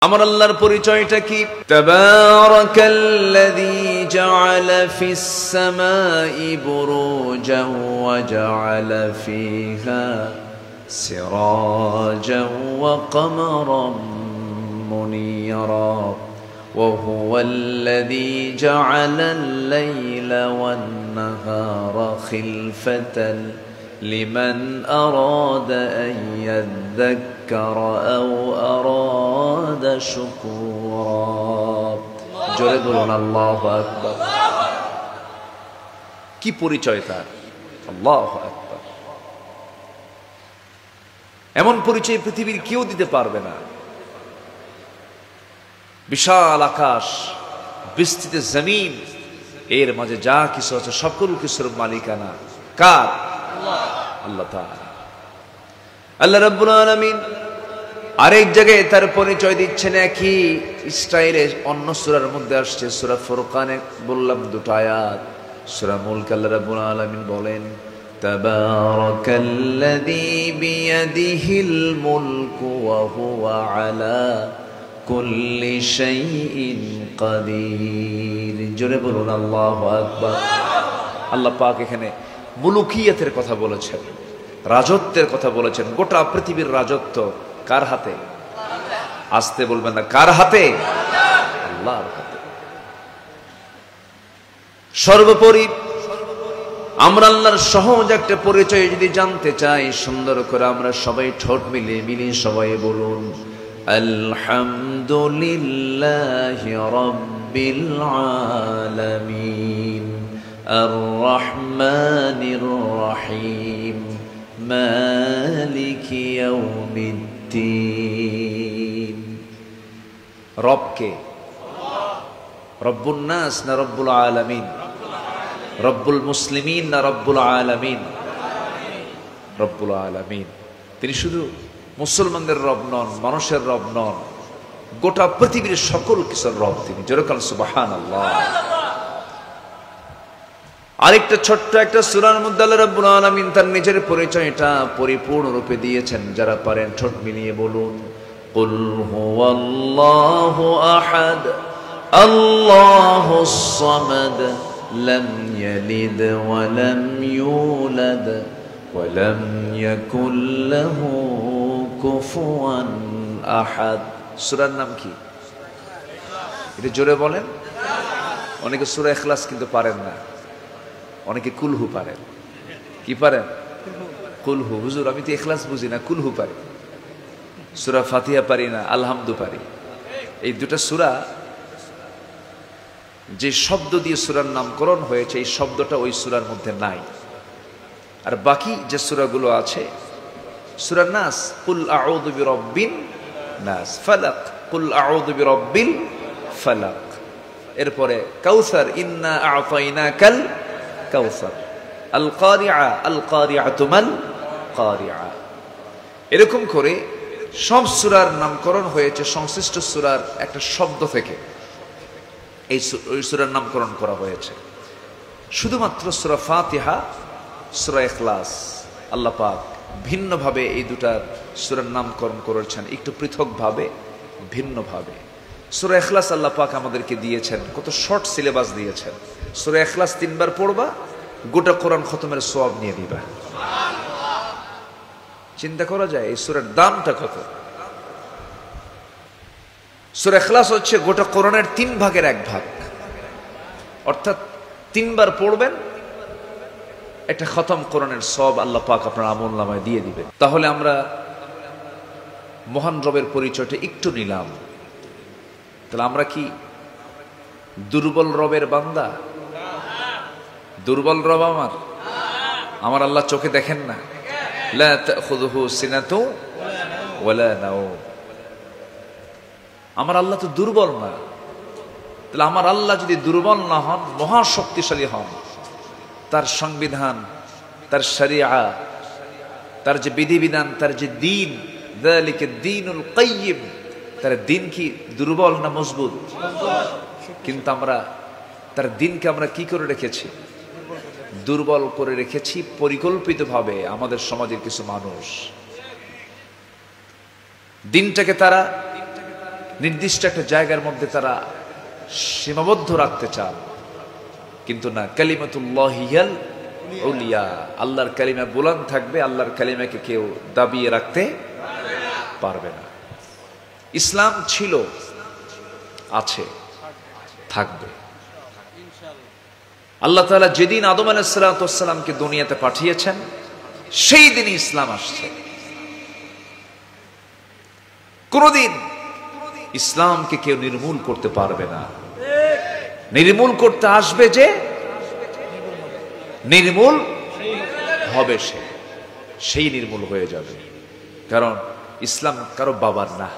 আমার আল্লাহর পরিচয়টা কি? তাবারাকাল্লাযী জাআলা ফিস সামাই বুরুজান ওয়া জাআলা ফিহা সিরাজান ওয়া কমারান মুনীরা ওয়া হুয়াল্লাযী জাআলাল লাইলা ওয়ান নাহারা খিলফাতান লিমান আরাদা আন ইয়াযাক্কারা আও আরাদা শুকুরা। জোরে বলুন আল্লাহু আকবার। কি পরিচয় তার! আল্লাহু আকবার। এমন পরিচয় পৃথিবীর কেউ দিতে পারবে না। বিশাল আকাশ, বিস্তৃত জমিন, এর মাঝে যা কিছু আছে সকল কিছুর মালিকানা কার? আল্লাহ তাআলা। আল্লাহ রাব্বুল আলামিন আরেক জায়গায় তার পরিচয় দিচ্ছেন একই স্টাইলে। অন্য সূরার মধ্যে আসছে, সূরা ফুরকানে বললাম দুটো আয়াত। সূরা মুলক আল্লাহ রাব্বুল আলামিন বলেন, তাবারাকাল্লাযী বিয়াদিহিল মুলকু ওয়া হুয়া আলা কুল্লি শাইইন কাদির। জোরে বলুন আল্লাহু আকবার। আল্লাহ পাক এখানে মুলুকিয়াতের কথা বলেছেন, রাজত্বের কথা বলেছেন। গোটা পৃথিবীর রাজত্ব কার হাতে? আসতে বলবেন না, কার হাতে? আল্লাহর হাতে। সর্বোপরি আমরা আল্লাহর সহজ একটা পরিচয় যদি জানতে চাই, সুন্দর করে আমরা সবাই ঠোঁট মিলিয়ে সবাই বলুন, আলহামদুলিল্লাহি রাব্বিল আলামিন আর রহমানির রহিম মালিকি ইয়াউমিদ্দিন। রবকে? রব্বুন নাস না রব্বুল আলামিন? রব্বুল মুসলিমিন না রব্বুল আলামিন? রব্বুল আলামিন। তিনি শুধু মুসলমানদের রব নন, মানুষের রব নন, গোটা পৃথিবীর সকল কিছুর রব তিনি। যেরকম সুবহানাল্লাহ। আরেকটা ছোট্ট একটা সূরার মধ্যে আল্লাহ রাব্বুল আলামিন তার নিজের পরিচয়টা পরিপূর্ণ রূপে দিয়েছেন। যারা পারেন ঠোঁট মিলিয়ে বলুন, কুল হুয়াল্লাহু আহাদ আল্লাহুস সামাদ লাম ইয়ালিদ ওয়া লাম ইউলাদ ওয়া লাম ইয়াকুল লাহু কুফুয়ান আহাদ। সূরার নাম কি? এটা জোরে বলেন। অনেকে সূরা ইখলাস কিন্তু পারেন না, অনেকে কুলহু পারেন। কি পারেন? কুলহু। হুজুর আমি তো ইখলাস বুঝি না, কুলহু পারি। সূরা ফাতিহা পারি না, আলহামদু পারি। এই দুটো সূরা যে শব্দ দিয়ে সূরার নামকরণ হয়েছে, এই শব্দটা ওই সূরার মধ্যে নাই। আর বাকি যে সূরাগুলো আছে, সূরা নাস, কুল আউযু বিরাব্বিন নাস, ফালাক, কুল আউযু বিরাব্বিল ফালাক। এরপরে কাউসার, ইন্না আ'তাইনাকাল কাউসার, আল কারিআ, আল কারিআতু মাল কারিআ। এরকম করে সব সূরার নামকরণ হয়েছে সংশ্লিষ্ট সূরার একটা শব্দ থেকে। এই সূরার নামকরণ করা হয়েছে। শুধুমাত্র সূরা ফাতিহা, সূরা ইখলাস আল্লাহ পাক ভিন্নভাবে এই দুটা সূরার নামকরণ করেছেন, একটু পৃথকভাবে, ভিন্নভাবে। সূরা ইখলাস আল্লাহ পাক আমাদেরকে দিয়েছেন, কত শর্ট সিলেবাস দিয়েছেন। সূরা ইখলাস 3 বার পড়বা, গোটা কোরআন খতমের সওয়াব নিয়ে দিবা। চিন্তা করা যায় এই সূরার দামটা কত। সূরা ইখলাস হচ্ছে গোটা কোরআনের 3 ভাগের 1 ভাগ, অর্থাৎ 3 বার পড়বেন, একটা খতম কোরআনের সওয়াব আল্লাহ পাক আপনার আমলনামায় দিয়ে দিবেন। তাহলে আমরা মহান রবের পরিচয়টা একটু নিলাম। তাহলে আমরা কি দুর্বল রবের বান্দা? দুর্বল রব আমার আল্লাহ চোখে দেখেন না। লা তাখুযুহু সিনাতু ওয়ালা নাওম। আমার আল্লাহ তো দুর্বল না। তাহলে আমার আল্লাহ যদি দুর্বল না হন, মহাশক্তিশালী হন, তার সংবিধান, তার শরিয়া, তার যে বিধিবিধান, তার যে দ্বীন, যালিকা দ্বীনুল কাইয়্যিম, তার দ্বীন কি দুর্বল না মজবুত? কিন্তু আমরা তার দ্বীনকে আমরা কি করে রেখেছি? দুর্বল করে রেখেছি পরিকল্পিতভাবে। আমাদের সমাজের কিছু মানুষ দিনটাকে তারা নির্দিষ্ট একটা জায়গার মধ্যে তারা সীমাবদ্ধ রাখতে চান, কিন্তু না, কালিমাতুল্লাহিয়াল উলিয়া, আল্লাহর কালিমা বুলন্দ থাকবে, আল্লাহর কালিমাকে কেউ দাবিয়ে রাখতে পারবে না। ইসলাম ছিল, আছে, থাকবে। আল্লাহ তাআলা যেদিন আদম আলাইহিস সালামকে দুনিয়াতে পাঠিয়েছেন সেই দিনই ইসলাম আসছে। কোনদিন ইসলামকে কেউ নির্মূল করতে পারবে না। নির্মূল করতে আসবে যে, নির্মূল হবে সেই নির্মূল হয়ে যাবে। কারণ ইসলাম কারো বাবার না।